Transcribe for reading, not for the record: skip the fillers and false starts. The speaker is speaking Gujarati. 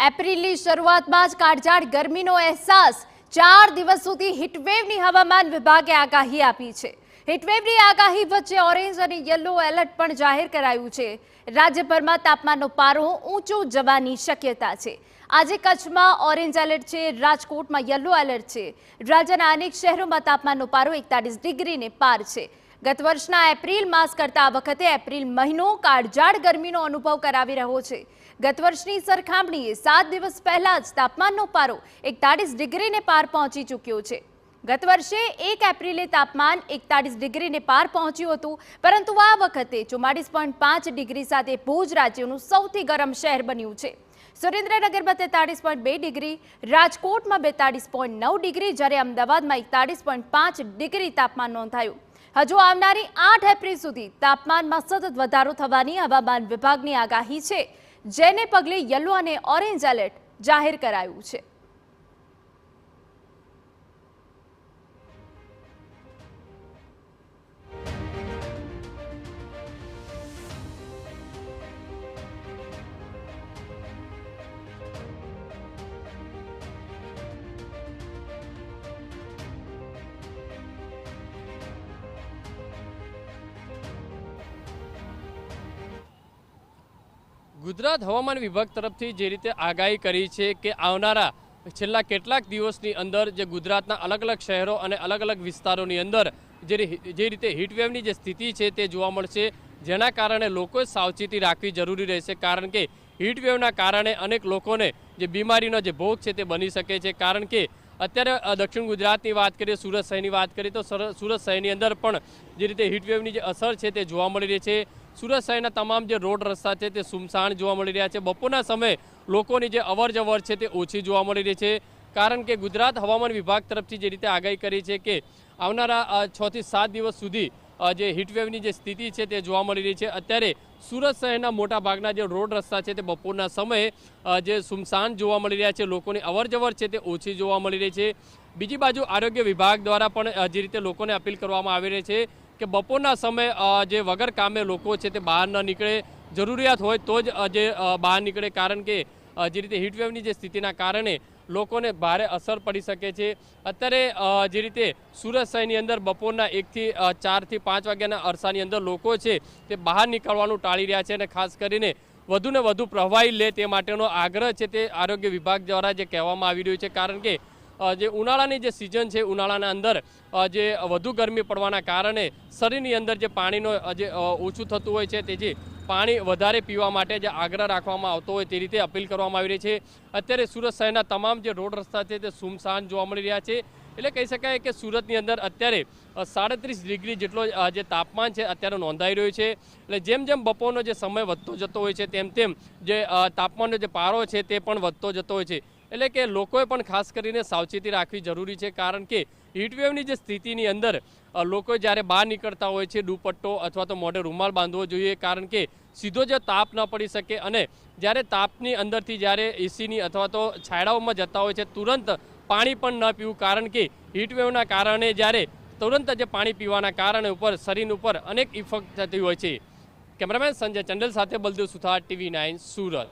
એપ્રિલની શરૂઆતમાં જ કાળઝાળ ગરમીનો અહેસાસ 4 દિવસ સુધી હીટવેવની હવામાન વિભાગે આગાહી આપી છે। હીટવેવની આગાહી વચ્ચે ઓરેન્જ અને યલો એલર્ટ પણ જાહેર કરાયું છે। રાજ્યભરમાં તાપમાનનો પારો ઊંચો જવાની શક્યતા છે। આજે કચ્છમાં ઓરેન્જ એલર્ટ છે, રાજકોટમાં યલો એલર્ટ છે। રાજ્યના અનેક શહેરોમાં તાપમાનનો પારો 41 ડિગ્રીને પાર છે। ગત વર્ષના એપ્રિલ માસ કરતા આ વખતે એપ્રિલ મહિનો કાળઝાળ ગરમીનો અનુભવ કરાવી રહ્યો છે। ગત વર્ષની સરખામણીએ 7 દિવસ પહેલા જ તાપમાનનો પારો 41 ડિગ્રીને પાર પહોંચી ચૂક્યો છે। ગત વર્ષે 1 એપ્રિલે તાપમાન 41 ડિગ્રીને પાર પહોંચ્યું હતું, પરંતુ આ વખતે 44.5 ડિગ્રી સાથે ભુજ રાજ્યનું સૌથી ગરમ શહેર બન્યું છે। સુરેન્દ્રનગરમાં 43.2 ડિગ્રી, રાજકોટમાં 42.9 ડિગ્રી, જ્યારે અમદાવાદમાં 41.5 ડિગ્રી તાપમાન નોંધાયું। હજુ આવનારી 8 એપ્રિલ સુધી તાપમાનમાં સતત વધારો થવાની હવામાન વિભાગની આગાહી છે, જેને પગલે યલો અને ઓરેન્જ એલર્ટ જાહેર કરાયું છે। ગુજરાત હવામાન વિભાગ તરફથી જે રીતે આગાહી કરી છે કે આવનારા છેલ્લા કેટલાક દિવસની અંદર જે ગુજરાતના અલગ અલગ શહેરો અને અલગ અલગ વિસ્તારોની અંદર જે રીતે હીટવેવની જે સ્થિતિ છે તે જોવા મળશે, જેના કારણે લોકોએ સાવચેતી રાખવી જરૂરી રહેશે। કારણ કે હીટવેવના કારણે અનેક લોકોને જે બીમારીનો જે ભોગ છે તે બની શકે છે। કારણ કે અત્યારે દક્ષિણ ગુજરાતની વાત કરીએ, સુરત શહેરની વાત કરીએ તો સુરત શહેરની અંદર પણ જે રીતે હીટવેવની જે અસર છે તે જોવા મળી રહી છે। સુરત શહેરના તમામ જે રોડ રસ્તા છે તે સુમસાણ જોવા મળી રહ્યા છે। બપોરના સમયે લોકોની જે અવરજવર છે તે ઓછી જોવા મળી રહી છે। કારણ કે ગુજરાત હવામાન વિભાગ તરફથી જે રીતે આગાહી કરી છે કે આવનારા 6 થી 7 દિવસ સુધી જે હીટવેવની જે સ્થિતિ છે તે જોવા મળી રહી છે। અત્યારે સુરત શહેરના મોટા ભાગના જે રોડ રસ્તા છે તે બપોરના સમયે જે સુમસાન જોવા મળી રહ્યા છે, લોકોની અવરજવર છે તે ઓછી જોવા મળી રહી છે। બીજી બાજુ આરોગ્ય વિભાગ દ્વારા પણ જે રીતે લોકોને અપીલ કરવામાં આવી રહી છે કે બપોરના સમયે જે વગર કામે લોકો છે તે બહાર ન નીકળે, જરૂરિયાત હોય તો જ જે બહાર નીકળે। કારણ કે જે રીતે હીટવેવની જે સ્થિતિના કારણે લોકોને ભારે અસર પડી શકે છે। અત્યારે જે રીતે સુરત શહેરની અંદર બપોરના 1 થી 4 થી 5 વાગ્યાના અરસાની અંદર લોકો છે તે બહાર નીકળવાનું ટાળી રહ્યા છે અને ખાસ કરીને વધુને વધુ પ્રવાહી લે તે માટેનો આગ્રહ છે તે આરોગ્ય વિભાગ દ્વારા જે કહેવામાં આવી રહ્યું છે। કારણ કે જે ઉનાળાની જે સિઝન છે, ઉનાળાના અંદર જે વધુ ગરમી પડવાના કારણે શરીરની અંદર જે પાણીનો જે ઓછું થતું હોય છે, તે જે પાણી વધારે પીવા માટે જે આગ્રહ રાખવામાં આવતો હોય તે રીતે અપીલ કરવામાં આવી રહી છે। અત્યારે સુરત શહેરના તમામ જે રોડ રસ્તા છે તે સુમસાન જોવા મળી રહ્યા છે। એટલે કહી શકાય કે સુરતની અંદર અત્યારે 37 ડિગ્રી જેટલો જે તાપમાન છે અત્યારે નોંધાઈ રહ્યું છે। એટલે જેમ જેમ બપોરનો જે સમય વધતો જતો હોય છે તેમ તેમ જે તાપમાનનો જે પારો છે તે પણ વધતો જતો હોય છે। એટલે કે લોકોએ પણ ખાસ કરીને સાવચેતી રાખવી જરૂરી છે। કારણ કે હીટવેવની જે સ્થિતિની અંદર લોકો જ્યારે બહાર નીકળતા હોય છે દુપટ્ટો અથવા તો મોઢે રૂમાલ બાંધવો જોઈએ। કારણ કે સીધો જે તાપ ન પડી શકે અને જ્યારે તાપની અંદરથી જ્યારે એસીની અથવા તો છાયડાઓમાં જતા હોય છે તુરંત પાણી પણ ન પીવું। કારણ કે હીટવેવના કારણે જ્યારે તુરંત જે પાણી પીવાના કારણે ઉપર શરીર ઉપર અનેક ઇફેક્ટ થતી હોય છે। કેમેરામેન સંજય ચંડલ સાથે બલદેવ સુથાર, TV9 સુરત।